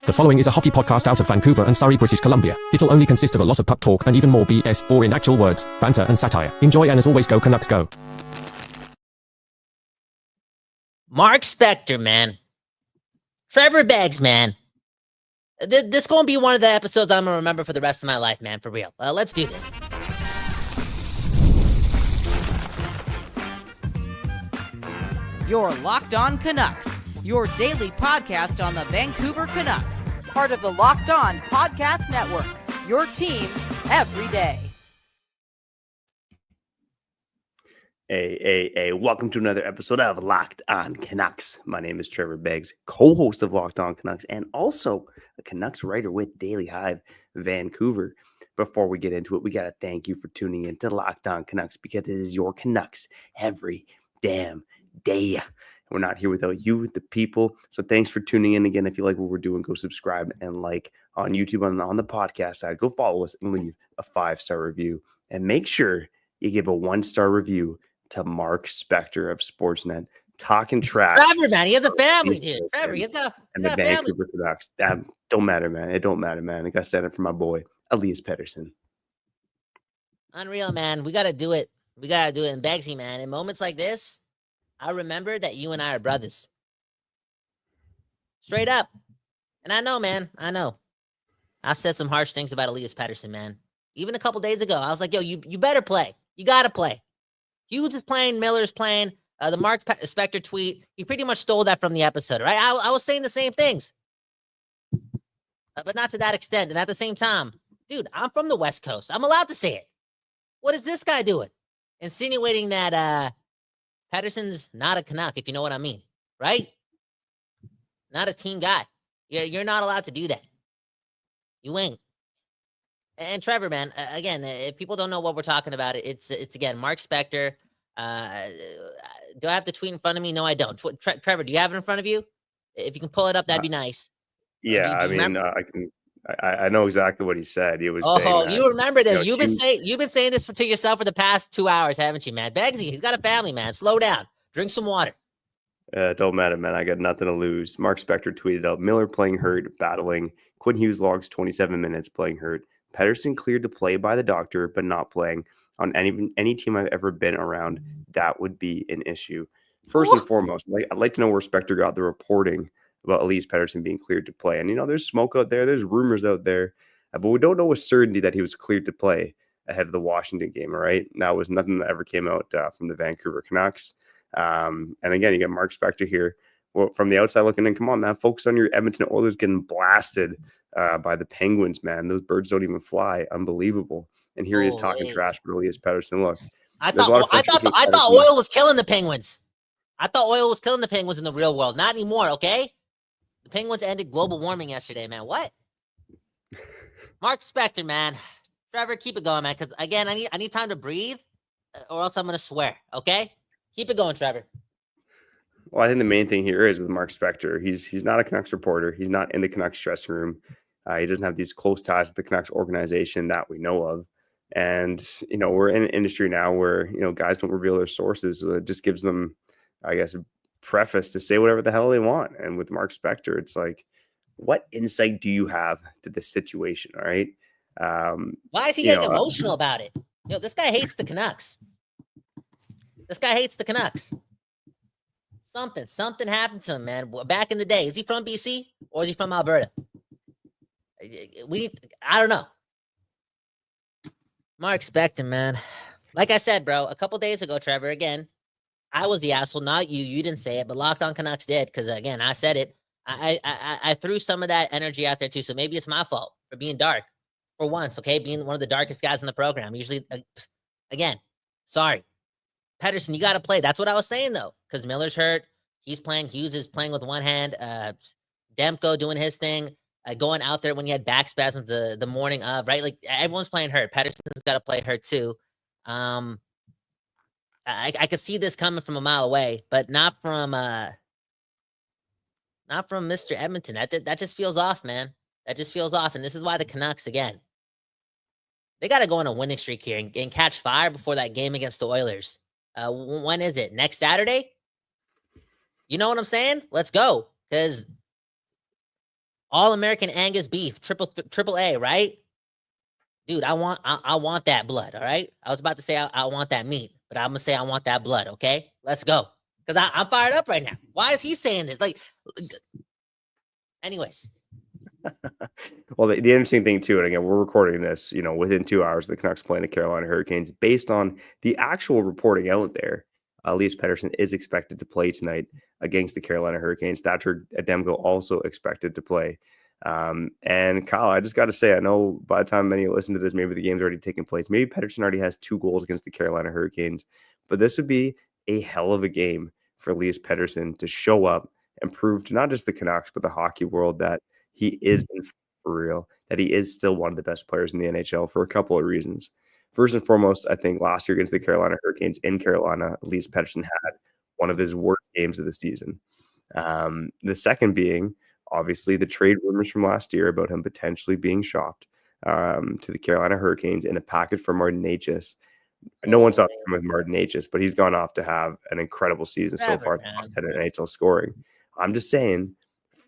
The following is a hockey podcast out of Vancouver and Surrey, British Columbia. It'll only consist of a lot of puck talk and even more BS, or in actual words, banter and satire. Enjoy, and as always, go Canucks go. Mark Spector, man. Trevor Beggs, man. This going to be one of the episodes I'm going to remember for the rest of my life, man, for real. Let's do this. You're Locked On Canucks, your daily podcast on the Vancouver Canucks, part of the Locked On Podcast Network, your team every day. Hey, welcome to another episode of Locked On Canucks. My name is Trevor Beggs, co-host of Locked On Canucks, and also a Canucks writer with Daily Hive Vancouver. Before we get into it, we got to thank you for tuning in to Locked On Canucks, because it is your Canucks every damn day. We're not here without you, the people. So thanks for tuning in again. If you like what we're doing, go subscribe and like on YouTube on the podcast side. Go follow us and leave a 5-star review. And make sure you give a 1-star review to Mark Spector of Sportsnet, talking trash. Trevor, man, he has a family, dude. Trevor, he's got a Vancouver Canucks. Don't matter, man. It don't matter, man. I got to stand up for my boy, Elias Pettersson. Unreal, man. We got to do it. We got to do it in Beggsy, man. In moments like this, I remember that you and I are brothers. Straight up. And I know, man. I know. I said some harsh things about Elias Pettersson, man. Even a couple days ago, I was like, yo, you better play. You got to play. Hughes is playing. Miller's playing. The Mark Spector tweet, he pretty much stole that from the episode, right? I was saying the same things. But not to that extent. And at the same time, dude, I'm from the West Coast. I'm allowed to say it. What is this guy doing? Insinuating that Pettersson's not a Canuck, if you know what I mean, right? Not a team guy. You're not allowed to do that. You ain't. And Trevor, man, again, if people don't know what we're talking about, it's again, Mark Spector. Do I have the tweet in front of me? No, I don't. Trevor, do you have it in front of you? If you can pull it up, that'd be nice. Yeah, I mean, I can. I know exactly what he said. He was saying you remember this. You know, you've been saying this to yourself for the past 2 hours, haven't you, man? Beggsy, he's got a family, man. Slow down. Drink some water. Don't matter, man. I got nothing to lose. Mark Spector tweeted out, Miller playing hurt, battling. Quinn Hughes logs 27 minutes playing hurt. Pettersson cleared to play by the doctor, but not playing. On any team I've ever been around, that would be an issue. First and foremost, I'd like to know where Spector got the reporting about Elias Pettersson being cleared to play. And, you know, there's smoke out there. There's rumors out there. But we don't know with certainty that he was cleared to play ahead of the Washington game, all right? And that was nothing that ever came out from the Vancouver Canucks. And again, you got Mark Spector here. Well, from the outside looking in, come on, man. Focus on your Edmonton Oilers getting blasted by the Penguins, man. Those birds don't even fly. Unbelievable. And here he is talking trash for Elias Pettersson. Look, I thought Oil was killing the Penguins. I thought Oil was killing the Penguins in the real world. Not anymore, okay? The Penguins ended global warming yesterday, man. What? Mark Spector, man. Trevor, keep it going, man. Because again, I need time to breathe, or else I'm gonna swear. Okay, keep it going, Trevor. Well, I think the main thing here is with Mark Spector, he's not a Canucks reporter. He's not in the Canucks dressing room. He doesn't have these close ties to the Canucks organization that we know of. And you know, we're in an industry now where guys don't reveal their sources. So it just gives them, I guess, preface to say whatever the hell they want. And with Mark Spector, it's like, what insight do you have to this situation? All right. Why is he getting emotional about it? This guy hates the Canucks. This guy hates the Canucks. Something happened to him, man. Back in the day, is he from BC or is he from Alberta? I don't know. Mark Spector, man. Like I said, bro, a couple days ago, Trevor, again, I was the asshole, not you. You didn't say it, but Locked On Canucks did, because again, I said it. I threw some of that energy out there too, so maybe it's my fault for being dark for once. Okay, being one of the darkest guys in the program. Usually, again, sorry, Pettersson, you got to play. That's what I was saying though, because Miller's hurt. He's playing. Hughes is playing with one hand. Demko doing his thing, going out there when he had back spasms the morning of, right? Like everyone's playing hurt. Pettersson's got to play hurt too. I could see this coming from a mile away, but not from Mr. Edmonton. That just feels off, man. That just feels off. And this is why the Canucks, again, they got to go on a winning streak here and catch fire before that game against the Oilers. When is it? Next Saturday? You know what I'm saying? Let's go. Because All-American Angus beef, triple A, right? Dude, I want that blood, all right? I was about to say I want that meat, but I'm gonna say I want that blood, okay? Let's go. Because I'm fired up right now. Why is he saying this? Like, anyways. Well, the interesting thing too, and again, we're recording this, within 2 hours, the Canucks playing the Carolina Hurricanes. Based on the actual reporting out there, Elias Pettersson is expected to play tonight against the Carolina Hurricanes. Thatcher Ademko also expected to play. And Kyle, I just got to say, I know by the time many listen to this, maybe the game's already taken place. Maybe Pettersson already has 2 goals against the Carolina Hurricanes, but this would be a hell of a game for Elias Pettersson to show up and prove to not just the Canucks, but the hockey world that he is in for real, that he is still one of the best players in the NHL for a couple of reasons. First and foremost, I think last year against the Carolina Hurricanes in Carolina, Elias Pettersson had one of his worst games of the season. The second being, obviously, the trade rumors from last year about him potentially being shopped to the Carolina Hurricanes in a package for Martin Necas. No one saw him with Martin Necas, but he's gone off to have an incredible season so far, top 10 in NHL scoring. I'm just saying,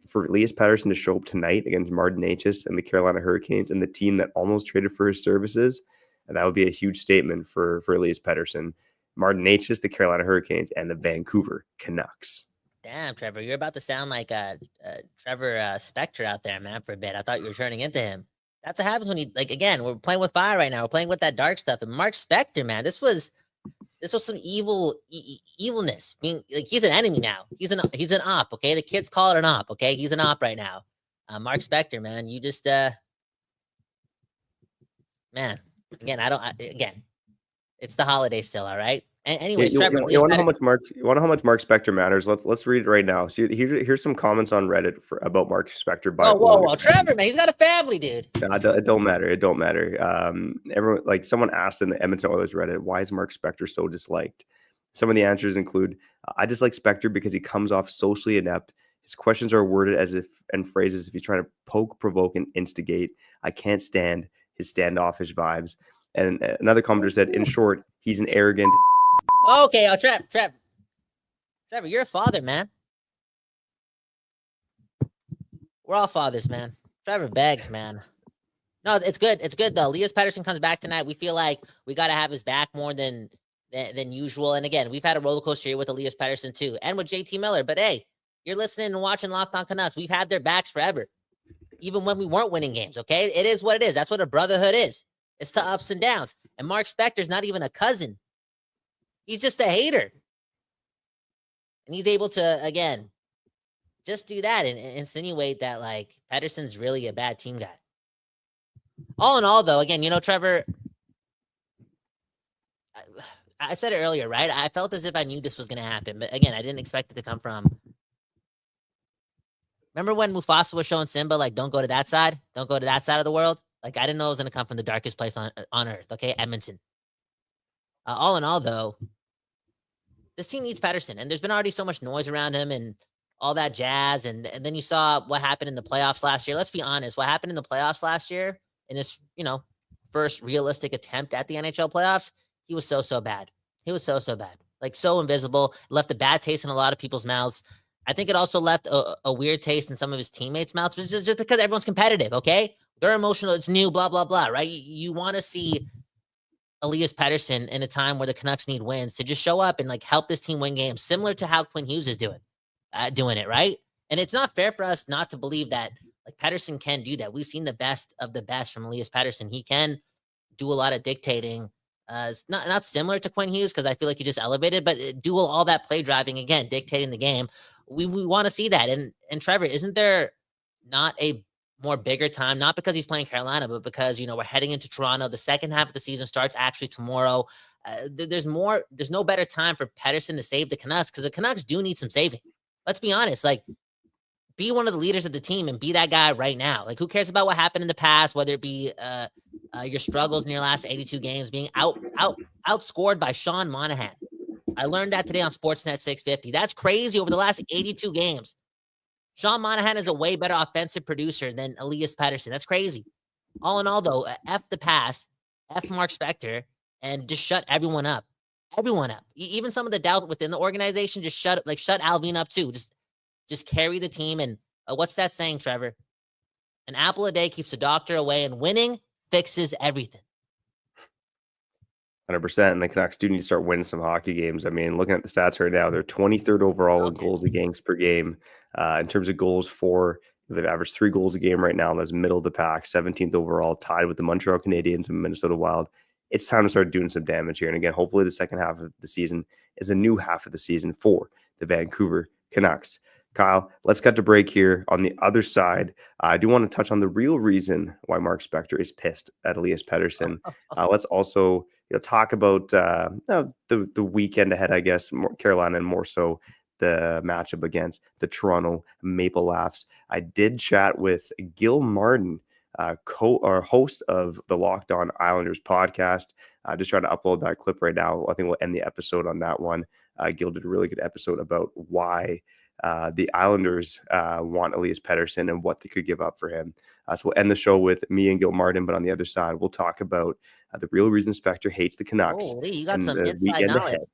for Elias Pettersson to show up tonight against Martin Necas and the Carolina Hurricanes and the team that almost traded for his services, that would be a huge statement for Elias Pettersson. Martin Necas, the Carolina Hurricanes, and the Vancouver Canucks. Damn, Trevor, you're about to sound like Trevor Spector out there, man, for a bit. I thought you were turning into him. That's what happens when you, again, we're playing with fire right now. We're playing with that dark stuff. And Mark Spector, man, this was some evilness. I mean, he's an enemy now. He's an op, okay? The kids call it an op, okay? He's an op right now. Mark Spector, man, you just man, again, it's the holiday still, all right? And anyways, Trevor, you want to know how much Mark Spector matters? Let's read it right now. So here's some comments on Reddit about Mark Spector. Whoa, Trevor, man, he's got a family, dude. No, it don't matter. It don't matter. Everyone, someone asked in the Edmonton Oilers Reddit, why is Mark Spector so disliked? Some of the answers include, I dislike Spector because he comes off socially inept. His questions are worded as if and phrases if he's trying to poke, provoke, and instigate. I can't stand his standoffish vibes. And another commenter said, in short, he's an arrogant. Okay, Trevor, you're a father, man. We're all fathers, man. Trevor begs, man. No, it's good. It's good though. Elias Pettersson comes back tonight. We feel like we got to have his back more than usual. And again, we've had a roller coaster here with Elias Pettersson too, and with JT Miller. But hey, you're listening and watching Locked On Canucks. We've had their backs forever, even when we weren't winning games. Okay, it is what it is. That's what a brotherhood is. It's the ups and downs. And Mark Spector's not even a cousin. He's just a hater. And he's able to, again, just do that and insinuate that, Pettersson's really a bad team guy. All in all, though, again, Trevor, I said it earlier, right? I felt as if I knew this was going to happen. But again, I didn't expect it to come from. Remember when Mufasa was showing Simba, don't go to that side? Don't go to that side of the world? I didn't know it was going to come from the darkest place on earth, okay? Edmonton. All in all, though, this team needs Pettersson, and there's been already so much noise around him and all that jazz, and then you saw what happened in the playoffs last year. Let's be honest, what happened in the playoffs last year, in his, first realistic attempt at the NHL playoffs, he was so bad. He was so bad. So invisible, left a bad taste in a lot of people's mouths. I think it also left a weird taste in some of his teammates' mouths, which is just because everyone's competitive, okay? They're emotional, it's new, blah, blah, blah, right? You want to see Elias Pettersson in a time where the Canucks need wins to just show up and help this team win games, similar to how Quinn Hughes is doing it, right? And it's not fair for us not to believe that Pettersson can do that. We've seen the best of the best from Elias Pettersson. He can do a lot of dictating. It's not similar to Quinn Hughes because I feel like he just elevated, but do all that play driving again, dictating the game. We want to see that. And Trevor, isn't there not a more bigger time, not because he's playing Carolina, but because, we're heading into Toronto. The second half of the season starts actually tomorrow. There's no better time for Pettersson to save the Canucks because the Canucks do need some saving. Let's be honest, be one of the leaders of the team and be that guy right now. Who cares about what happened in the past, whether it be your struggles in your last 82 games, being outscored by Sean Monahan. I learned that today on Sportsnet 650. That's crazy over the last 82 games. Sean Monahan is a way better offensive producer than Elias Pettersson. That's crazy. All in all, though, F the past, F Mark Spector, and just shut everyone up. Everyone up. Even some of the doubt within the organization, just shut Alvin up too. Just carry the team. And what's that saying, Trevor? An apple a day keeps the doctor away, and winning fixes everything. 100%. And the Canucks do need to start winning some hockey games. I mean, looking at the stats right now, they're 23rd overall in goals against per game. In terms of goals for, they've averaged 3 goals a game right now. That's middle of the pack, 17th overall, tied with the Montreal Canadiens and Minnesota Wild. It's time to start doing some damage here. And again, hopefully the second half of the season is a new half of the season for the Vancouver Canucks. Kyle, let's cut to break here. On the other side, I do want to touch on the real reason why Mark Spector is pissed at Elias Pettersson. Let's also talk about the weekend ahead, I guess, more Carolina, and more so the matchup against the Toronto Maple Leafs. I did chat with Gil Martin, host of the Locked On Islanders podcast. Just trying to upload that clip right now. I think we'll end the episode on that one. Gil did a really good episode about why the Islanders want Elias Pettersson and what they could give up for him. So we'll end the show with me and Gil Martin, but on the other side, we'll talk about the real reason Spector hates the Canucks. Holy, you got some inside knowledge. Ahead.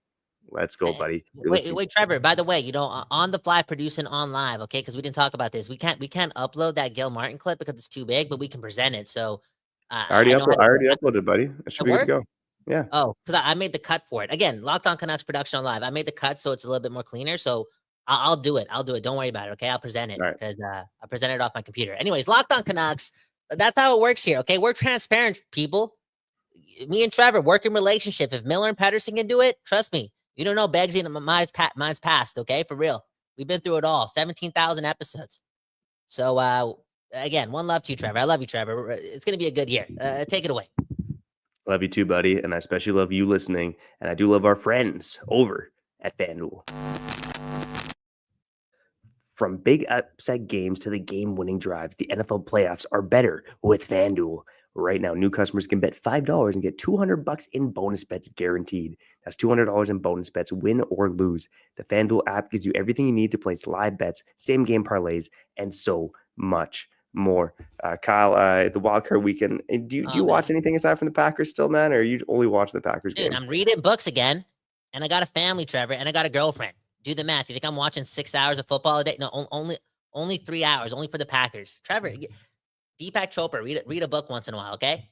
Let's go, buddy. Wait, Trevor. By the way, on the fly producing on live, okay? Because we didn't talk about this. We can't upload that Gil Martin clip because it's too big, but we can present it. So I already uploaded, buddy. It should be good to go. Yeah. Oh, because I made the cut for it. Again, Locked On Canucks production on live. I made the cut so it's a little bit more cleaner. So I'll do it. Don't worry about it. Okay. I'll present it because I presented it off my computer. Anyways, Locked On Canucks. That's how it works here. Okay. We're transparent, people. Me and Trevor, working relationship. If Miller and Pettersson can do it, trust me. You don't know Beggsy and mine's past. Okay. For real. We've been through it all. 17,000 episodes. So, again, one love to you, Trevor. I love you, Trevor. It's going to be a good year. Take it away. Love you too, buddy. And I especially love you listening. And I do love our friends over at FanDuel. From big upset games to the game-winning drives, the NFL playoffs are better with FanDuel. Right now, new customers can bet $5 and get $200 in bonus bets guaranteed. That's $200 in bonus bets, win or lose. The FanDuel app gives you everything you need to place live bets, same-game parlays, and so much more. Kyle, the wildcard weekend, do you watch anything aside from the Packers still, man, or are you only watching the Packers game? Dude, I'm reading books again, and I got a family, Trevor, and I got a girlfriend. Do the math. You think I'm watching 6 hours of football a day? No, only 3 hours, only for the Packers. Trevor, Deepak Chopra, read a book once in a while, okay?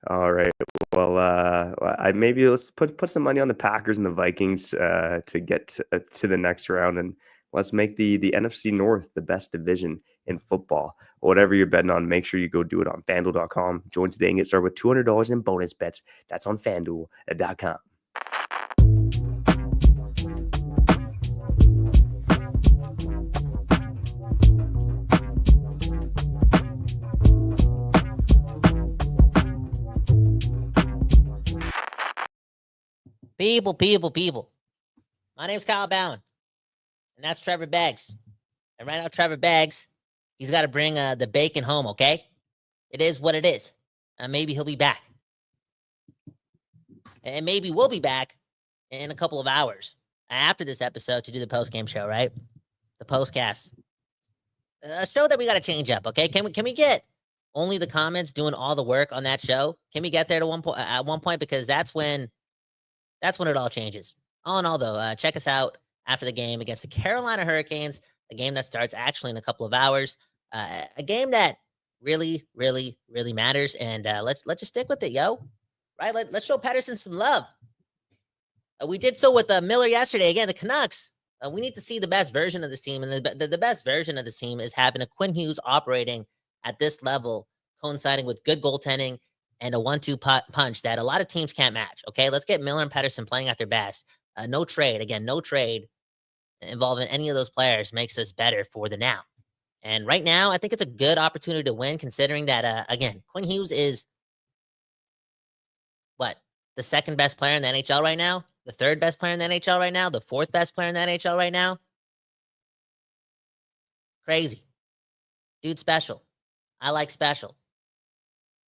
All right. Well, maybe let's put some money on the Packers and the Vikings to get to the next round, and let's make the NFC North the best division in football. Whatever you're betting on, make sure you go do it on FanDuel.com. Join today and get started with $200 in bonus bets. That's on FanDuel.com. People. My name's Kyle Bowen, and that's Trevor Beggs. And right now, Trevor Beggs, he's got to bring the bacon home, okay? It is what it is. Maybe he'll be back. And maybe we'll be back in a couple of hours after this episode to do the post-game show, right? The postcast. A show that we got to change up, okay? Can we get only the comments doing all the work on that show? Can we get there to at one point? Because that's when it all changes. All in all, though, check us out after the game against the Carolina Hurricanes, a game that starts actually in a couple of hours, a game that really, really, really matters. And let's just stick with it, yo. Right? Let's show Pettersson some love. We did so with Miller yesterday. Again, the Canucks. We need to see the best version of this team, and the best version of this team is having a Quinn Hughes operating at this level, coinciding with good goaltending and a 1-2 punch that a lot of teams can't match. Okay, let's get Miller and Pettersson playing at their best. No trade involving any of those players makes us better for the now. And right now, I think it's a good opportunity to win, considering that, again, Quinn Hughes is the second best player in the NHL right now, the third best player in the NHL right now, the fourth best player in the NHL right now. Crazy. Dude, special. I like special.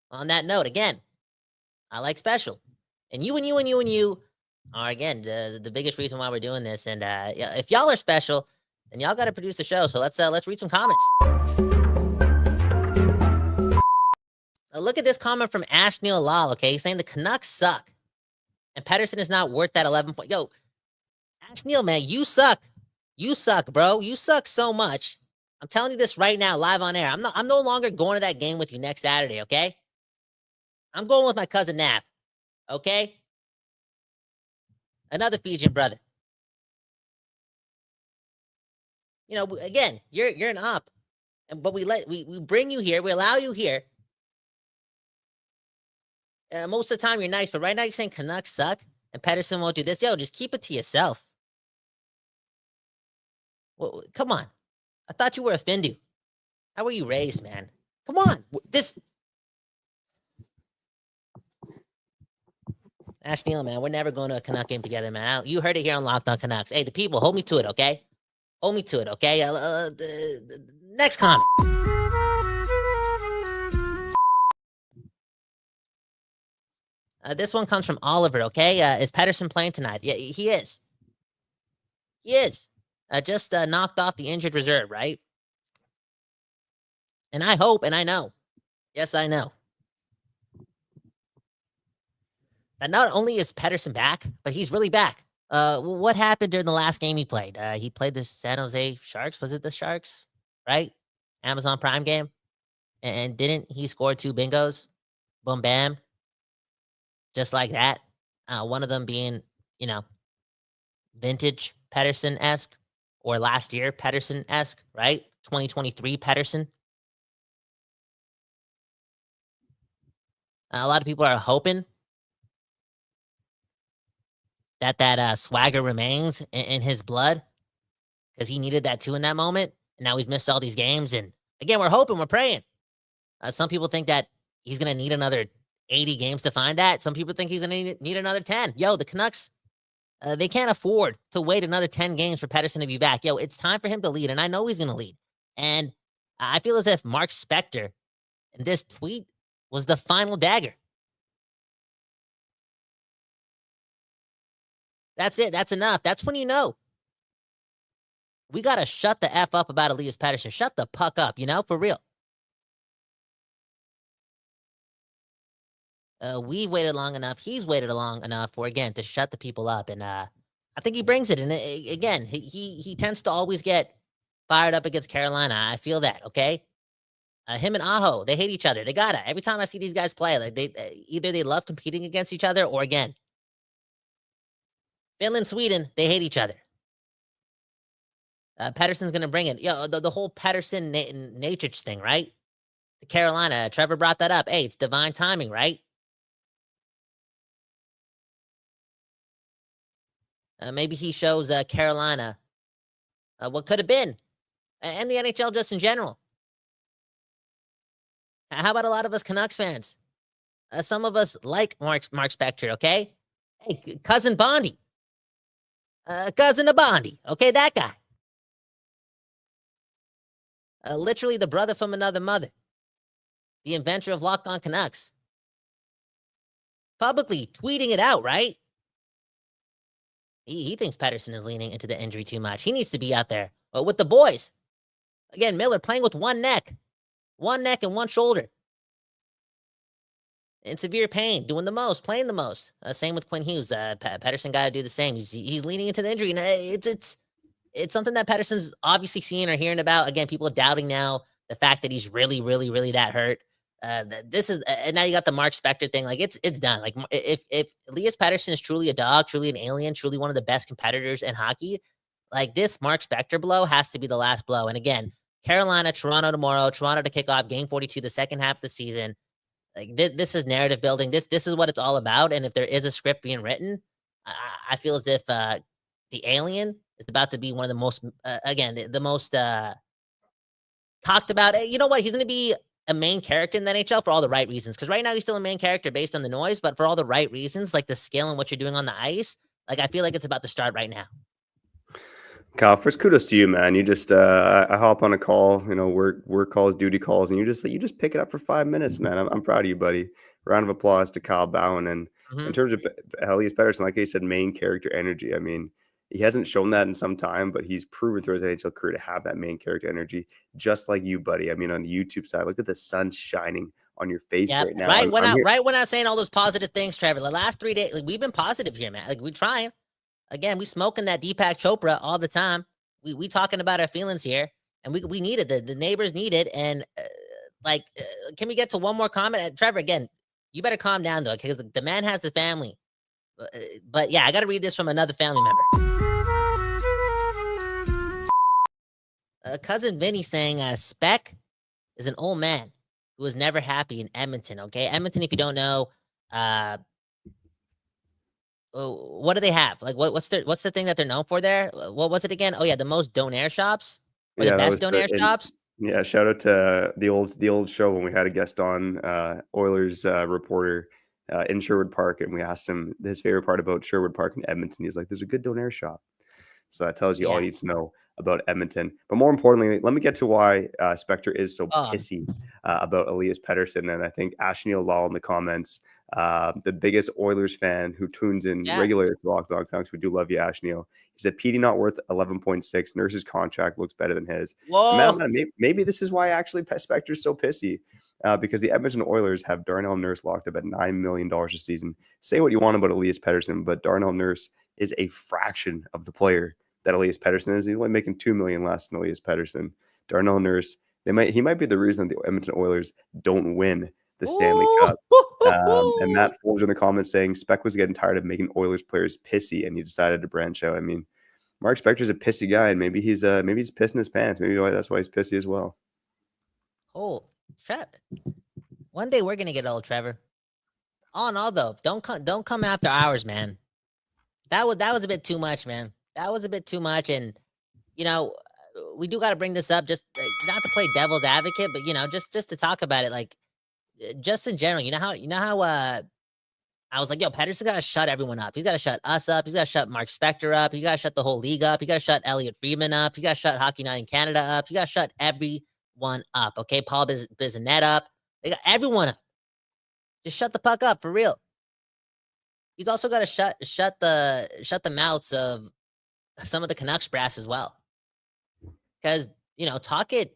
On that note, again, I like special. And you are, again, the biggest reason why we're doing this. And if y'all are special, then y'all got to produce a show. So let's read some comments. Look at this comment from Ash Neil Lal, okay? He's saying the Canucks suck. And Pettersson is not worth that 11 point. Yo, Ash Neil, man, you suck. You suck, bro. You suck so much. I'm telling you this right now, live on air. I'm no longer going to that game with you next Saturday, okay? I'm going with my cousin Nav, okay? Another Fijian brother. You know, again, you're an op, but we bring you here, we allow you here. Most of the time you're nice, but right now you're saying Canucks suck and Pettersson won't do this. Yo, just keep it to yourself. Well, come on. I thought you were a Findu. How were you raised, man? Come on. Ash Neal, man, we're never going to a Canuck game together, man. You heard it here on Locked On Canucks. Hey, the people, hold me to it, okay? Hold me to it, okay? Next comment. This one comes from Oliver, okay? Is Pettersson playing tonight? Yeah, he is. He is. Just knocked off the injured reserve, right? And I hope, and I know. Yes, I know. But not only is Pettersson back, but he's really back. What happened during the last game he played? He played the San Jose Sharks. Was it the Sharks? Right? Amazon Prime game. And didn't he score 2 bingos? Boom, bam. Just like that. One of them being, vintage Pettersson-esque or last year Pettersson-esque, right? 2023 Pettersson. A lot of people are hoping that swagger remains in his blood because he needed that too in that moment. And now he's missed all these games. And again, we're hoping, we're praying. Some people think that he's going to need another 80 games to find that. Some people think he's going to need another 10. Yo, the Canucks, they can't afford to wait another 10 games for Pettersson to be back. Yo, it's time for him to lead. And I know he's going to lead. And I feel as if Mark Spector in this tweet was the final dagger. That's it. That's enough. That's when you know. We got to shut the F up about Elias Pettersson. Shut the puck up, for real. We waited long enough. He's waited long enough to shut the people up. And I think he brings it. And again, he tends to always get fired up against Carolina. I feel that, okay? Him and Aho, they hate each other. They gotta. Every time I see these guys play, like either they love competing against each other, or again, Finland, Sweden, they hate each other. Pettersson's gonna bring it. The whole Pettersson Nacich thing, right? To Carolina. Trevor brought that up. Hey, it's divine timing, right? Maybe he shows Carolina what could have been, and the NHL just in general. How about a lot of us Canucks fans? Some of us like Mark Spector, okay? Hey, cousin Bondy. Cousin of Bondy, okay? That guy. Literally the brother from another mother. The inventor of Locked On Canucks. Publicly tweeting it out, right? He thinks Pettersson is leaning into the injury too much. He needs to be out there with the boys. Again, Miller playing with one neck and one shoulder. In severe pain, doing the most, playing the most. Same with Quinn Hughes. Pettersson got to do the same. He's leaning into the injury. And it's something that Pettersson's obviously seeing or hearing about. Again, people are doubting now the fact that he's really, really, really that hurt. This is, and now you got the Mark Spector thing. Like it's done. Like if Elias Pettersson is truly a dog, truly an alien, truly one of the best competitors in hockey, like this Mark Spector blow has to be the last blow. And again, Carolina, Toronto tomorrow. Toronto to kick off Game 42, the second half of the season. Like this is narrative building. This is what it's all about. And if there is a script being written, I feel as if the alien is about to be one of the most, the most talked about. You know what? He's going to be a main character in the NHL for all the right reasons. Because right now he's still a main character based on the noise, but for all the right reasons, like the skill and what you're doing on the ice, like I feel like it's about to start right now. Kyle, first kudos to you, man. You just I hop on a call, work calls, duty calls, and you just pick it up for 5 minutes, man. I'm proud of you, buddy. Round of applause to Kyle Bowen. And in terms of Elias Pettersson, like I said, main character energy. I mean, he hasn't shown that in some time, but he's proven through his NHL career to have that main character energy, just like you, buddy. I mean, on the YouTube side, look at the sun shining on your face right now. Right when I was saying all those positive things, Trevor. The last 3 days, like, we've been positive here, man. Like we're trying. Again, we smoking that Deepak Chopra all the time. We talking about our feelings here. and we need it. The neighbors need it. And can we get to one more comment? Trevor, again, you better calm down though, because the man has the family. But yeah, I got to read this from another family member. Cousin Vinny saying, Spec is an old man who was never happy in Edmonton. Okay, Edmonton, if you don't know, what do they have? Like, what's the thing that they're known for there? What was it again? Oh yeah, the most donair shops, or the best donair shops. Yeah, shout out to the old show when we had a guest on, Oilers reporter in Sherwood Park, and we asked him his favorite part about Sherwood Park in Edmonton. He's like, "There's a good donair shop." So that tells you all you need to know about Edmonton. But more importantly, let me get to why Spector is so pissy about Elias Pettersson. And I think Ashneel Lal in the comments, the biggest Oilers fan who tunes in regularly to Locked On Canucks. We do love you, Ashneel. He said, Petey not worth 11.6. Nurse's contract looks better than his. Whoa. Man, maybe this is why actually Spector's so pissy. Because the Edmonton Oilers have Darnell Nurse locked up at $9 million a season. Say what you want about Elias Pettersson, but Darnell Nurse is a fraction of the player that Elias Pettersson is. He's only making $2 million less than Elias Pettersson. Darnell Nurse, he might be the reason that the Edmonton Oilers don't win the Stanley Cup. And Matt Folger in the comments saying Spec was getting tired of making Oilers players pissy, and he decided to branch out. I mean, Mark Spector's a pissy guy, and maybe he's pissing his pants. Maybe that's why he's pissy as well. Oh, Trevor. One day we're gonna get old, Trevor. All in all, though, don't come after hours, man. That was a bit too much, man. That was a bit too much, and we do got to bring this up, just not to play devil's advocate, but just to talk about it, like just in general. You know how I was like, yo, Pettersson got to shut everyone up. He's got to shut us up. He's got to shut Mark Spector up. He got to shut the whole league up. He got to shut Elliot Friedman up. He got to shut Hockey Night in Canada up. He got to shut everyone up. Okay, Paul Bissonnette up. They got everyone up. Just shut the puck up for real. He's also got to shut the mouths of some of the Canucks brass as well, because Tocchet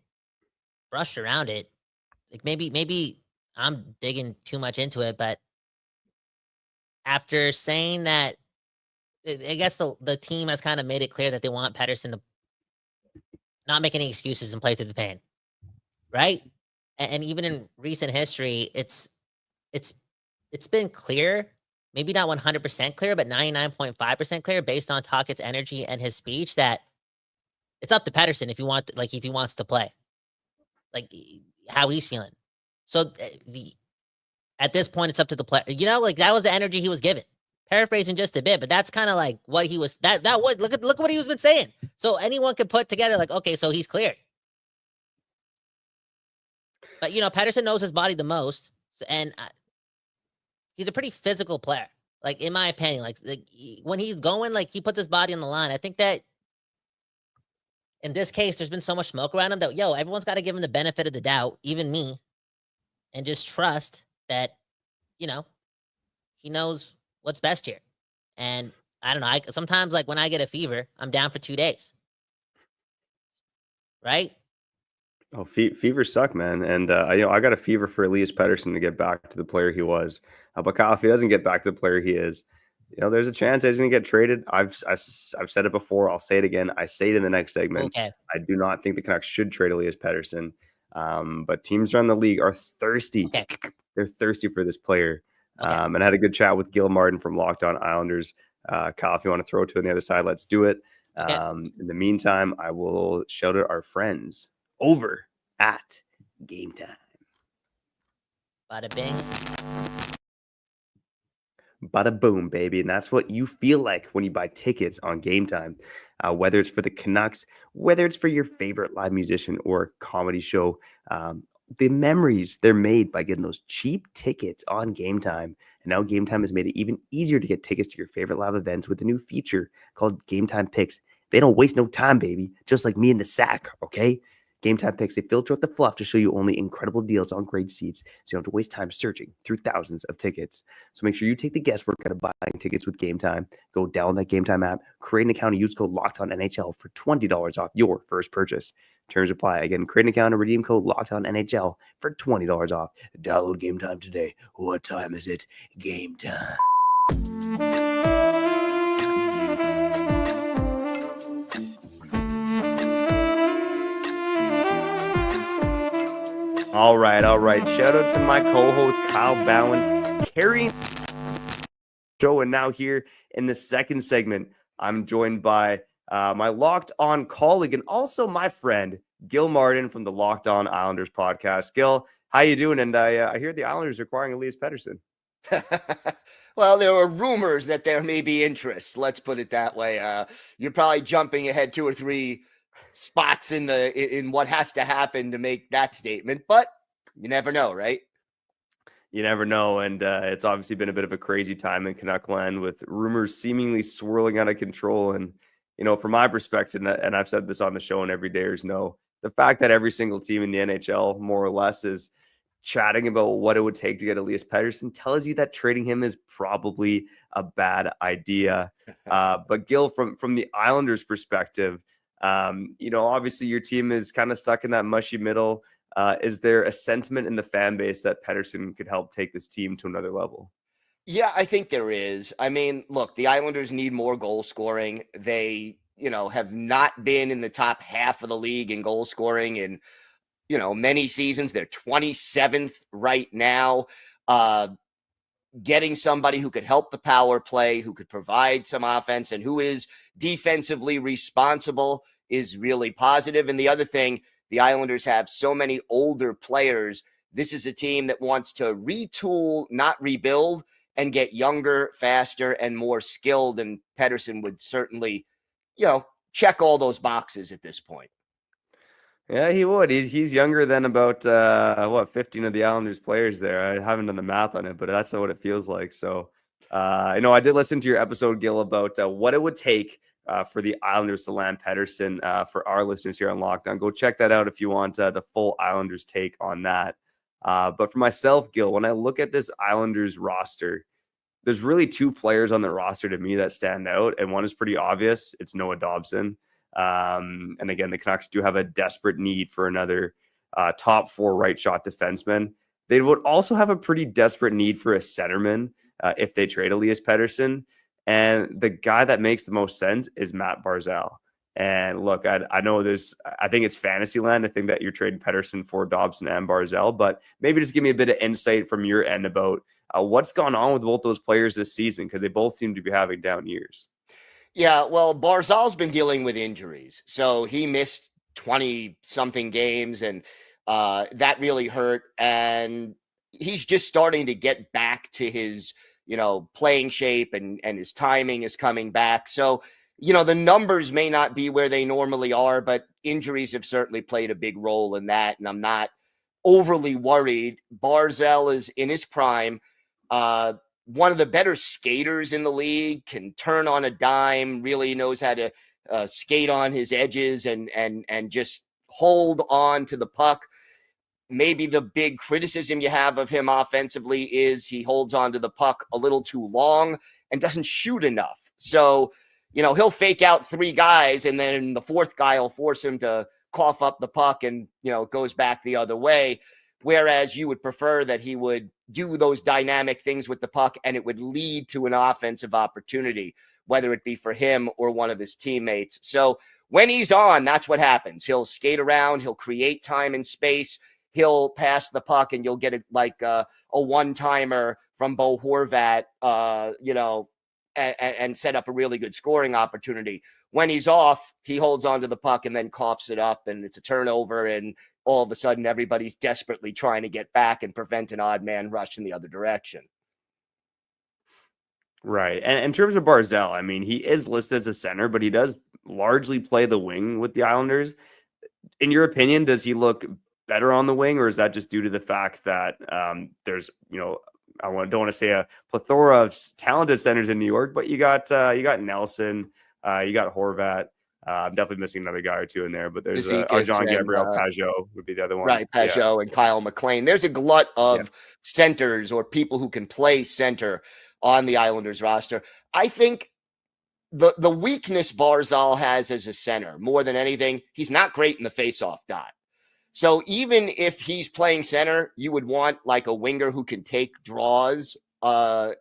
brushed around it. Like maybe I'm digging too much into it, but after saying that, I guess the team has kind of made it clear that they want Pettersson to not make any excuses and play through the pain, right? And even in recent history, it's been clear. Maybe not 100% clear, but 99.5% clear based on Tocchet's energy and his speech that it's up to Pettersson if he wants to play, like how he's feeling. So at this point, it's up to the player. Like that was the energy he was given. Paraphrasing just a bit, but that's kind of like what he was. That was look what he was been saying. So anyone could put together like, okay, so he's cleared. But Pettersson knows his body the most, and he's a pretty physical player, like in my opinion. Like when he's going, like he puts his body on the line. I think that in this case, there's been so much smoke around him that everyone's got to give him the benefit of the doubt, even me, and just trust that he knows what's best here. And I don't know. Sometimes like when I get a fever, I'm down for 2 days, right? Oh, fevers suck, man. And I got a fever for Elias Pettersson to get back to the player he was. But Kyle, if he doesn't get back to the player he is, there's a chance he's going to get traded. I've said it before. I'll say it again. I say it in the next segment. Okay. I do not think the Canucks should trade Elias Pettersson. But teams around the league are thirsty. Okay. They're thirsty for this player. Okay. And I had a good chat with Gil Martin from Locked On Islanders. Kyle, if you want to throw it to on the other side, let's do it. Okay. In the meantime, I will shout out our friends over at Gametime. Bada bing. Bada boom, baby. And that's what you feel like when you buy tickets on Gametime. Whether it's for the Canucks, whether it's for your favorite live musician or comedy show, the memories they're made by getting those cheap tickets on Gametime. And now Gametime has made it even easier to get tickets to your favorite live events with a new feature called Gametime Picks. They don't waste no time, baby. Just like me in the sack, okay? Gametime Picks, they filter out the fluff to show you only incredible deals on great seats, so you don't have to waste time searching through thousands of tickets. So make sure you take the guesswork out of buying tickets with Gametime. Go download that Gametime app, create an account, and use code LOCKEDONNHL for $20 off your first purchase. Terms apply. Again, create an account and redeem code LOCKEDONNHL for $20 off. Download Gametime today. What time is it? Game time. All right. Shout out to my co-host Kyle Bowen carrying the show, and now here in the second segment, I'm joined by my Locked On colleague and also my friend Gil Martin from the Locked On Islanders podcast. Gil, how you doing? And I hear the Islanders are acquiring Elias Pettersson. Well, there are rumors that there may be interest. Let's put it that way. You're probably jumping ahead 2 or 3 spots in what has to happen to make that statement, but you never know, right? You never know, and it's obviously been a bit of a crazy time in Canuck land with rumors seemingly swirling out of control. And from my perspective, and I've said this on the show, and every dayers know, the fact that every single team in the NHL, more or less, is chatting about what it would take to get Elias Pettersson tells you that trading him is probably a bad idea. But Gil, from the Islanders' perspective, obviously your team is kind of stuck in that mushy middle. Is there a sentiment in the fan base that Pettersson could help take this team to another level? Yeah, I think there is. I mean, look, the Islanders need more goal scoring. They, have not been in the top half of the league in goal scoring in, many seasons. They're 27th right now. Getting somebody who could help the power play, who could provide some offense, and who is defensively responsible is really positive. And the other thing, the Islanders have so many older players. This is a team that wants to retool, not rebuild, and get younger, faster, and more skilled. And Pettersson would certainly, check all those boxes at this point. Yeah, he would. He's younger than about 15 of the Islanders players there. I haven't done the math on it, but that's what it feels like. So, I did listen to your episode, Gil, about what it would take for the Islanders to land Pettersson. For our listeners here on Lockdown, go check that out if you want the full Islanders take on that. But for myself, Gil, when I look at this Islanders roster, there's really 2 players on the roster to me that stand out, and one is pretty obvious. It's Noah Dobson. And again, the Canucks do have a desperate need for another top 4 right shot defenseman. They would also have a pretty desperate need for a centerman if they trade Elias Pettersson. And the guy that makes the most sense is Matt Barzal. And look, I know I think it's fantasy land. I think that you're trading Pettersson for Dobson and Barzal, but maybe just give me a bit of insight from your end about what's gone on with both those players this season, because they both seem to be having down years. Yeah, well, Barzal's been dealing with injuries. So he missed 20-something games, and that really hurt. And he's just starting to get back to his, playing shape, and his timing is coming back. So, the numbers may not be where they normally are, but injuries have certainly played a big role in that. And I'm not overly worried. Barzal is in his prime. One of the better skaters in the league, can turn on a dime, really knows how to skate on his edges and just hold on to the puck. Maybe the big criticism you have of him offensively is he holds on to the puck a little too long and doesn't shoot enough. So, he'll fake out 3 guys, and then the 4th guy will force him to cough up the puck and, it goes back the other way. Whereas you would prefer that he would do those dynamic things with the puck and it would lead to an offensive opportunity, whether it be for him or one of his teammates. So when he's on, that's what happens. He'll skate around, he'll create time and space, he'll pass the puck, and you'll get a one-timer from Bo Horvat, and set up a really good scoring opportunity. When he's off, he holds onto the puck and then coughs it up, and it's a turnover, and all of a sudden everybody's desperately trying to get back and prevent an odd man rush in the other direction. Right. And in terms of Barzal, I mean, he is listed as a center, but he does largely play the wing with the Islanders. In your opinion, does he look better on the wing, or is that just due to the fact that there's, I don't want to say a plethora of talented centers in New York, but you got Nelson, you got Horvat. I'm definitely missing another guy or 2 in there, but there's Jean-Gabriel Pageau would be the other one. Right, Pageau and Kyle McLean. There's a glut of centers or people who can play center on the Islanders roster. I think the weakness Barzal has as a center, more than anything, he's not great in the faceoff dot. So even if he's playing center, you would want like a winger who can take draws. Anders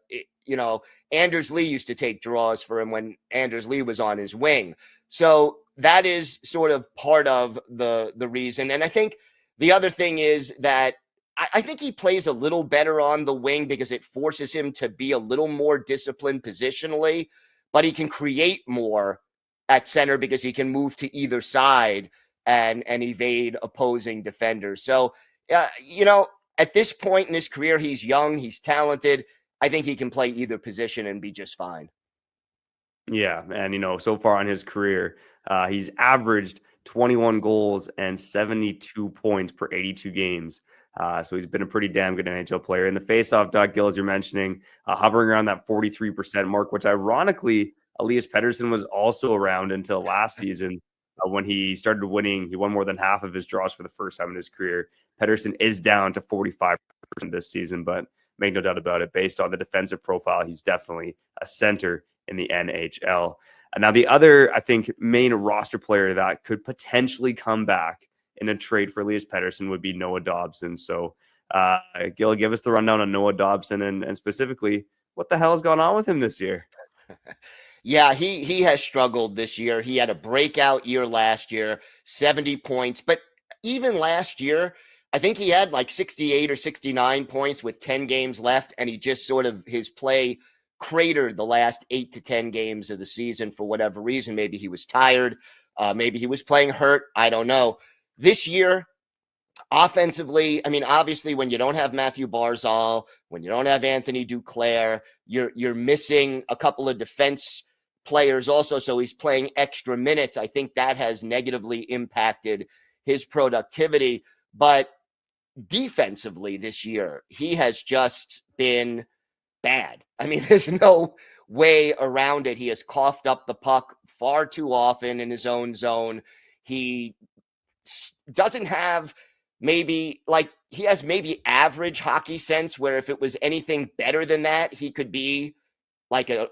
Lee used to take draws for him when Anders Lee was on his wing. So that is sort of part of the reason. And I think The other thing is that I think he plays a little better on the wing because it forces him to be a little more disciplined positionally, but he can create more at center because he can move to either side and evade opposing defenders. So, at this point in his career, he's young, he's talented. I think he can play either position and be just fine. Yeah, and so far in his career, he's averaged 21 goals and 72 points per 82 games. So he's been a pretty damn good NHL player. In the faceoff, Doug Gill, as you're mentioning, hovering around that 43% mark, which ironically, Elias Pettersson was also around until last season when he started winning. He won more than half of his draws for the first time in his career. Pettersson is down to 45% this season, but make no doubt about it, based on the defensive profile, he's definitely a center in the NHL. Now, the other, I think, main roster player that could potentially come back in a trade for Elias Pettersson would be Noah Dobson. So, Gil, give us the rundown on Noah Dobson and specifically what the hell has gone on with him this year. Yeah, he has struggled this year. He had a breakout year last year, 70 points. But even last year, I think he had like 68 or 69 points with 10 games left, and he just sort of, his play cratered the last 8 to 10 games of the season for whatever reason. Maybe he was tired. Maybe he was playing hurt. I don't know. This year, offensively, I mean, obviously, when you don't have Matthew Barzal, when you don't have Anthony Duclair, you're missing a couple of defense players also. So he's playing extra minutes. I think that has negatively impacted his productivity. But defensively this year, he has just been bad. I mean, there's no way around it. He has coughed up the puck far too often in his own zone. He doesn't have he has maybe average hockey sense, where if it was anything better than that, he could be like a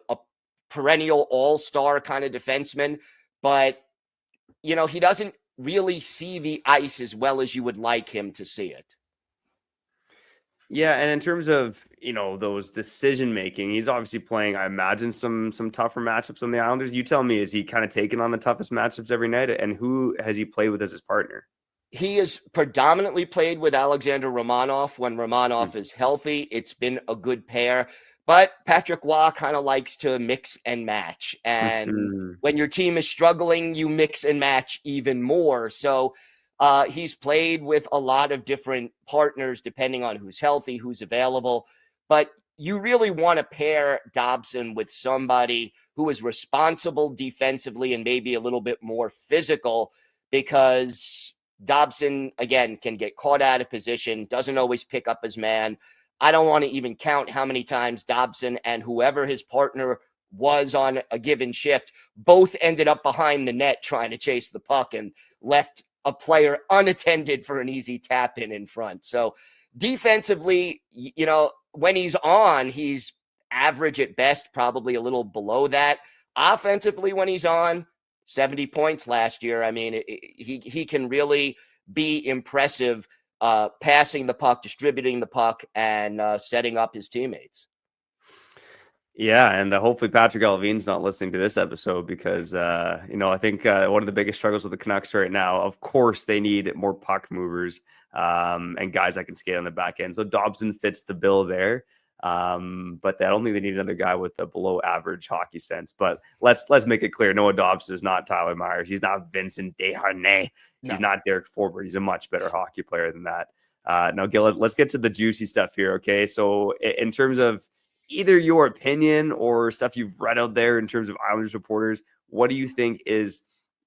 perennial all-star kind of defenseman. But, he doesn't really see the ice as well as you would like him to see it. Yeah, and in terms of, those decision-making, he's obviously playing, I imagine, some tougher matchups on the Islanders. You tell me, is he kind of taking on the toughest matchups every night? And who has he played with as his partner? He has predominantly played with Alexander Romanov. When Romanov is healthy, it's been a good pair. But Patrick Waugh kind of likes to mix and match. And when your team is struggling, you mix and match even more. So he's played with a lot of different partners, depending on who's healthy, who's available. But you really want to pair Dobson with somebody who is responsible defensively and maybe a little bit more physical, because Dobson, again, can get caught out of position, doesn't always pick up his man. I don't want to even count how many times Dobson and whoever his partner was on a given shift both ended up behind the net trying to chase the puck and left a player unattended for an easy tap in front. So defensively, when he's on, he's average at best, probably a little below that. Offensively, when he's on, 70 points last year. I mean, he can really be impressive, passing the puck, distributing the puck, and setting up his teammates. Yeah, and hopefully Patrick Alvin's not listening to this episode, because, I think one of the biggest struggles with the Canucks right now, of course, they need more puck movers and guys that can skate on the back end. So Dobson fits the bill there. But I don't think they need another guy with a below average hockey sense. But let's make it clear, Noah Dobson is not Tyler Myers. He's not Vincent Desharnais. He's not Derek Forbort. He's a much better hockey player than that. Now, Gil, let's get to the juicy stuff here, okay? So in terms of either your opinion or stuff you've read out there in terms of Islanders reporters, what do you think is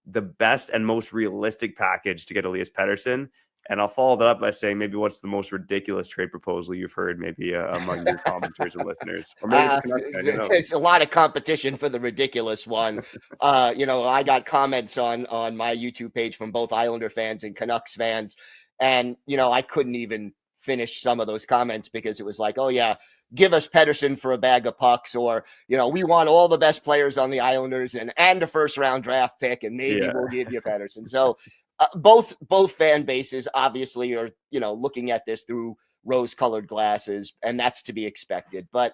the best and most realistic package to get Elias Pettersson? And I'll follow that up by saying, maybe what's the most ridiculous trade proposal you've heard, maybe among your commenters and listeners? Or maybe there's a lot of competition for the ridiculous one. I got comments on my YouTube page from both Islander fans and Canucks fans. And, I couldn't even finish some of those comments because it was like, oh, yeah, give us Pettersson for a bag of pucks, or, we want all the best players on the Islanders and a first-round draft pick, and maybe we'll give you Pettersson. So both fan bases obviously are, looking at this through rose-colored glasses, and that's to be expected. But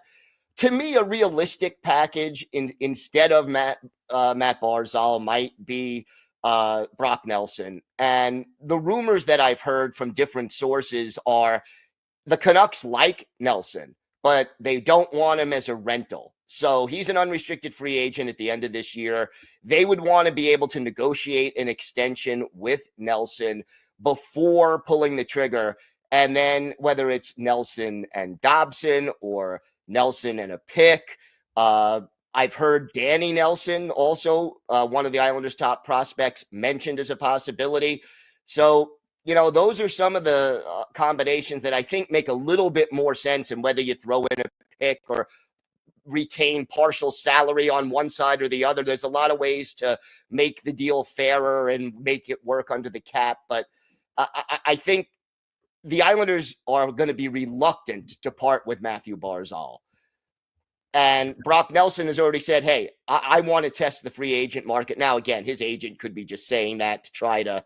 to me, a realistic package instead of Matt Barzal might be Brock Nelson. And the rumors that I've heard from different sources are the Canucks like Nelson, but they don't want him as a rental. So he's an unrestricted free agent at the end of this year. They would want to be able to negotiate an extension with Nelson before pulling the trigger. And then whether it's Nelson and Dobson or Nelson and a pick, I've heard Danny Nelson, also one of the Islanders' top prospects, mentioned as a possibility. So, those are some of the combinations that I think make a little bit more sense, and whether you throw in a pick or retain partial salary on one side or the other. There's a lot of ways to make the deal fairer and make it work under the cap. But I think the Islanders are going to be reluctant to part with Matthew Barzal. And Brock Nelson has already said, hey, I want to test the free agent market. Now, again, his agent could be just saying that to try to,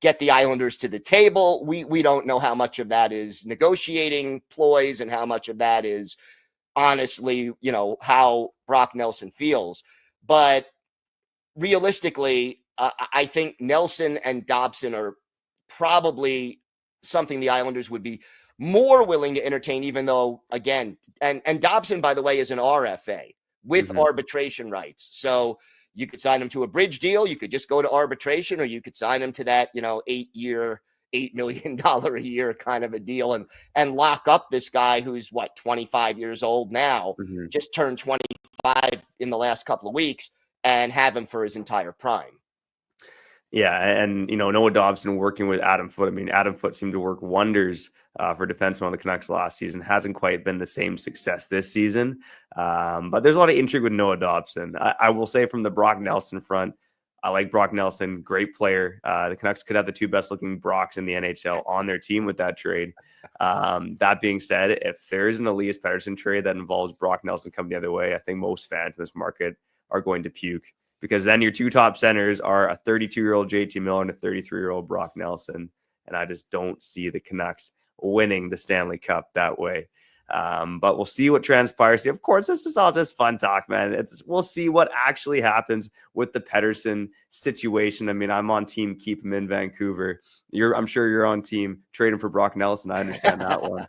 get the Islanders to the table. We don't know how much of that is negotiating ploys and how much of that is honestly, how Brock Nelson feels. But realistically, I think Nelson and Dobson are probably something the Islanders would be more willing to entertain, even though, again, and Dobson, by the way, is an RFA with arbitration rights. So you could sign him to a bridge deal. You could just go to arbitration, or you could sign him to that, 8-year, $8 million a year kind of a deal and lock up this guy who's 25 years old now, just turned 25 in the last couple of weeks, and have him for his entire prime. Yeah, and Noah Dobson working with Adam Foote. I mean, Adam Foote seemed to work wonders for defensemen on the Canucks last season. Hasn't quite been the same success this season, but there's a lot of intrigue with Noah Dobson. I will say from the Brock Nelson front, I like Brock Nelson, great player. The Canucks could have the two best-looking Brocks in the NHL on their team with that trade. That being said, if there is an Elias Pettersson trade that involves Brock Nelson coming the other way, I think most fans in this market are going to puke. Because then your two top centers are a 32-year-old JT Miller and a 33-year-old Brock Nelson. And I just don't see the Canucks winning the Stanley Cup that way. But we'll see what transpires. Of course, this is all just fun talk, man. We'll see what actually happens with the Pettersson situation. I mean, I'm on team keep him in Vancouver. I'm sure you're on team trade him for Brock Nelson. I understand that one.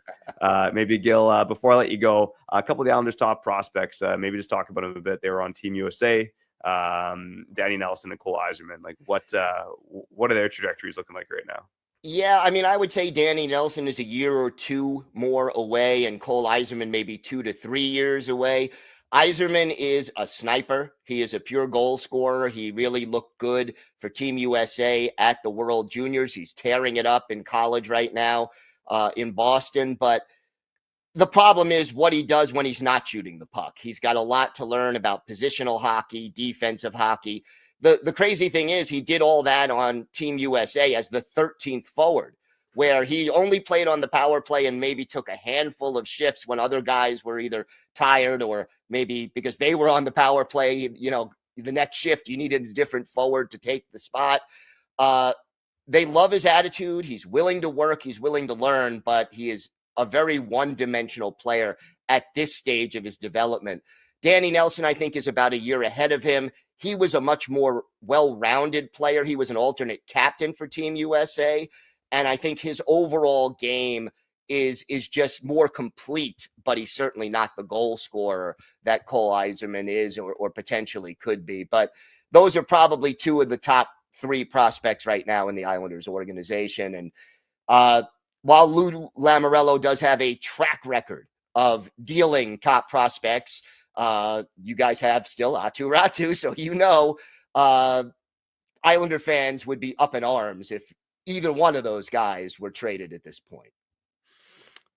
Maybe Gil, before I let you go, a couple of the Islanders' top prospects, maybe just talk about them a bit. They were on Team USA. Danny Nelson and Cole Yzerman. Like what are their trajectories looking like right now? Yeah, I mean, I would say Danny Nelson is a year or two more away, and Cole Yzerman maybe 2 to 3 years away. Yzerman is a sniper. He is a pure goal scorer. He really looked good for Team USA at the World Juniors. He's tearing it up in college right now in Boston. But the problem is what he does when he's not shooting the puck. He's got a lot to learn about positional hockey, defensive hockey. The crazy thing is he did all that on Team USA as the 13th forward, where he only played on the power play and maybe took a handful of shifts when other guys were either tired or maybe because they were on the power play, the next shift you needed a different forward to take the spot. They love his attitude. He's willing to work. He's willing to learn, but he is a very one-dimensional player at this stage of his development. Danny Nelson, I think, is about a year ahead of him. He was a much more well-rounded player. He was an alternate captain for Team USA. And I think his overall game is just more complete, but he's certainly not the goal scorer that Cole Yzerman is or potentially could be. But those are probably two of the top 3 prospects right now in the Islanders organization. And while Lou Lamoriello does have a track record of dealing top prospects, you guys have still Aatu Räty, so Islander fans would be up in arms if either one of those guys were traded at this point.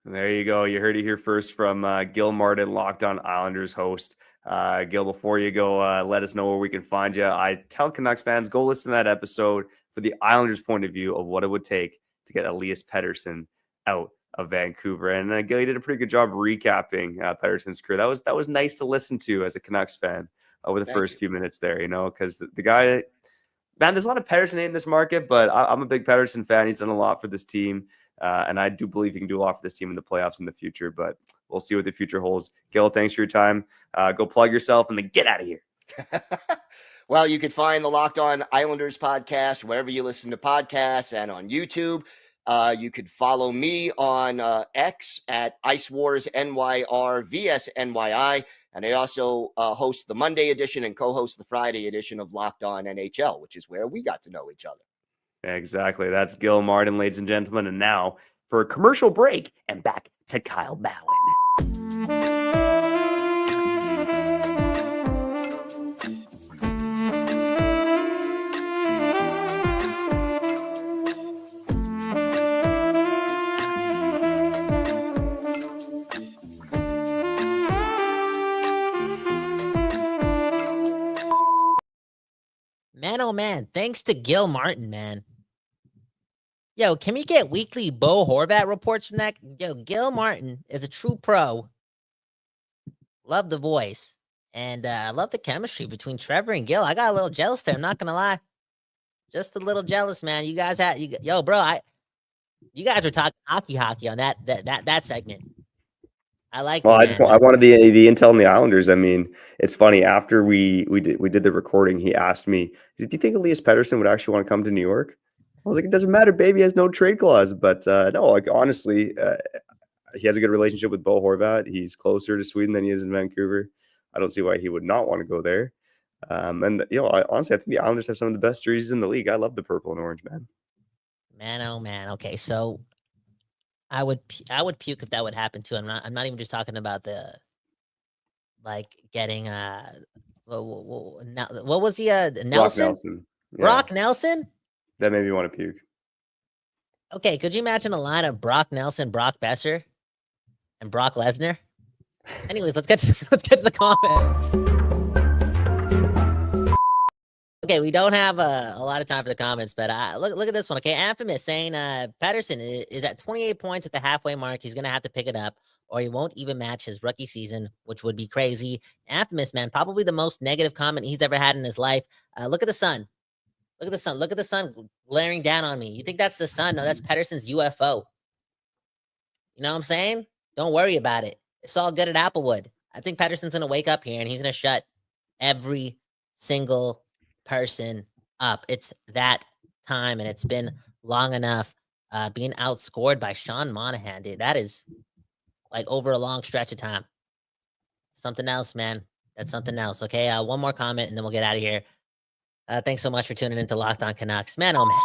There you go. You heard it here first from Gil Martin, Locked On Islanders host. Gil, before you go, let us know where we can find you. I tell Canucks fans, go listen to that episode for the Islanders' point of view of what it would take to get Elias Pettersson out of Vancouver. And Gil, you did a pretty good job recapping Pettersson's career. That was nice to listen to as a Canucks fan over the first few minutes there, because the guy, man, there's a lot of Pettersson in this market, but I'm a big Pettersson fan. He's done a lot for this team. And I do believe he can do a lot for this team in the playoffs in the future, but we'll see what the future holds. Gil, thanks for your time. Go plug yourself and then get out of here. Well, you could find the Locked On Islanders podcast wherever you listen to podcasts and on YouTube. You could follow me on X at Ice Wars NYR VS NYI. And I also host the Monday edition and co-host the Friday edition of Locked On NHL, which is where we got to know each other. Exactly. That's Gil Martin, ladies and gentlemen. And now for a commercial break and back to Kyle Bowen. Man, oh man, thanks to Gil Martin, man. Yo, can we get weekly Bo Horvat reports from that? Yo, Gil Martin is a true pro. Love the voice. And I love the chemistry between Trevor and Gil. I got a little jealous there, I'm not gonna lie. Just a little jealous, man. You guys had yo, bro, you guys were talking hockey on that segment. I like Well, it, I wanted the intel on the Islanders. I mean, it's funny. After we did the recording, he asked me, "Do you think Elias Pettersson would actually want to come to New York?" I was like, "It doesn't matter, baby. He has no trade clause." But no, like honestly, he has a good relationship with Bo Horvat. He's closer to Sweden than he is in Vancouver. I don't see why he would not want to go there. And you know, honestly, I think the Islanders have some of the best jerseys in the league. I love the purple and orange, man. Man, oh man. Okay, so I would puke if that would happen too. I'm not even just talking about the like getting what was the Nelson? Brock Nelson. Yeah, Brock Nelson? that made me want to puke. Okay, could you imagine a line of Brock Nelson, Brock Besser, and Brock Lesnar? Anyways, let's get to the comment. Okay, we don't have a lot of time for the comments, but look at this one. Okay, Infamous saying Pettersson is at 28 points at the halfway mark. He's gonna have to pick it up, or he won't even match his rookie season, which would be crazy. Infamous, man, probably the most negative comment he's ever had in his life. Look at the sun. Look at the sun. Look at the sun glaring down on me. You think that's the sun? No, that's Pettersson's UFO. You know what I'm saying? Don't worry about it. It's all good at Applewood. I think Pettersson's gonna wake up here and he's gonna shut every single person up. It's that time, and it's been long enough. Being outscored by Sean Monahan, dude, that is like over a long stretch of time. Something else, man. That's something else. Okay, one more comment, and then we'll get out of here. Thanks so much for tuning into Locked On Canucks, man. Oh man.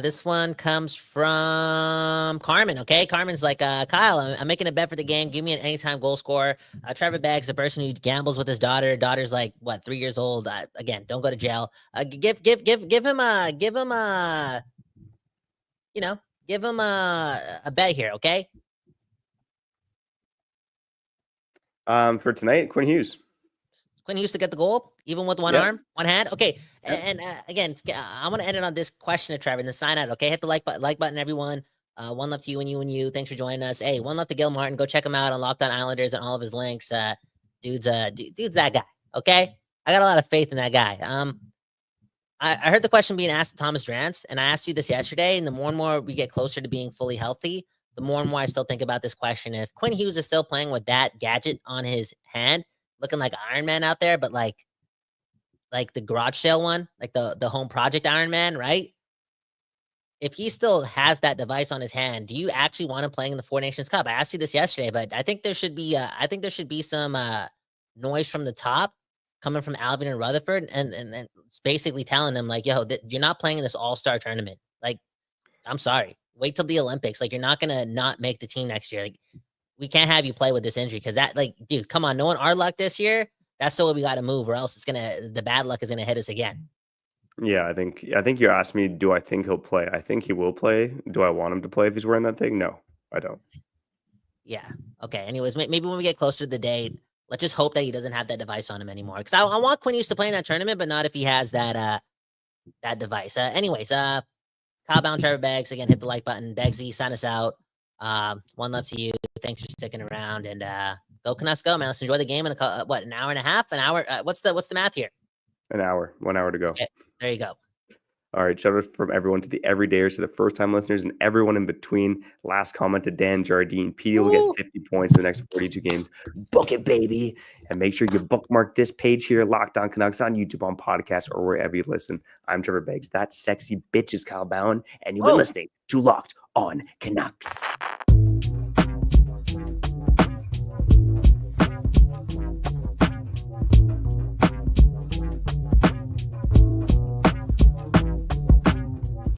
This one comes from Carmen. Okay, Carmen's like, Kyle, I'm making a bet for the game. Give me an anytime goal scorer. Trevor Beggs, the person who gambles with his daughter. Daughter's like what, 3 years old. Again, don't go to jail. Give him a bet here. Okay. For tonight, Quinn Hughes. Quinn Hughes to get the goal, even with one arm, one hand. Okay, and again, I want to end it on this question to Trevor and then sign out. Okay, hit the like button, everyone. One love to you and you and you. Thanks for joining us. Hey, one love to Gil Martin. Go check him out on Locked On Islanders and all of his links. Dude's that guy. Okay, I got a lot of faith in that guy. I heard the question being asked to Thomas Drance, and I asked you this yesterday. And the more and more we get closer to being fully healthy, the more and more I still think about this question. If Quinn Hughes is still playing with that gadget on his hand, looking like Iron Man out there, but like the garage sale one, like the home project Iron Man, right? If he still has that device on his hand, do you actually want him playing in the Four Nations Cup? I asked you this yesterday, but I think there should be some noise from the top coming from Albion and Rutherford, and it's basically telling them like, yo, you're not playing in this all-star tournament. Like, I'm sorry, wait till the Olympics. Like, you're not gonna not make the team next year. Like, we can't have you play with this injury because that, like, dude, come on, knowing our luck this year, that's the way we got to move, or else the bad luck is gonna hit us again. Yeah, I think you asked me, do I think he'll play? I think he will play. Do I want him to play if he's wearing that thing? No, I don't. Yeah. Okay. Anyways, maybe when we get closer to the date, let's just hope that he doesn't have that device on him anymore. Because I want Quinn Hughes to play in that tournament, but not if he has that device. Anyways, Kyle Bound, Trevor Beggs, again, hit the like button. Beggsy, sign us out. One love to you. Thanks for sticking around, and go Canucks, go, man. Let's enjoy the game in an hour and a half, an hour. What's the math here? An hour, 1 hour to go. Okay, there you go. All right, shout out from everyone to the everydayers, to the first-time listeners, and everyone in between. Last comment to Dan Jardine. Petey will Woo! get 50 points in the next 42 games. Book it, baby. And make sure you bookmark this page here, Locked On Canucks, on YouTube, on podcast, or wherever you listen. I'm Trevor Beggs. That sexy bitch is Kyle Bowen, and you've been Whoa. listening to Locked On Canucks.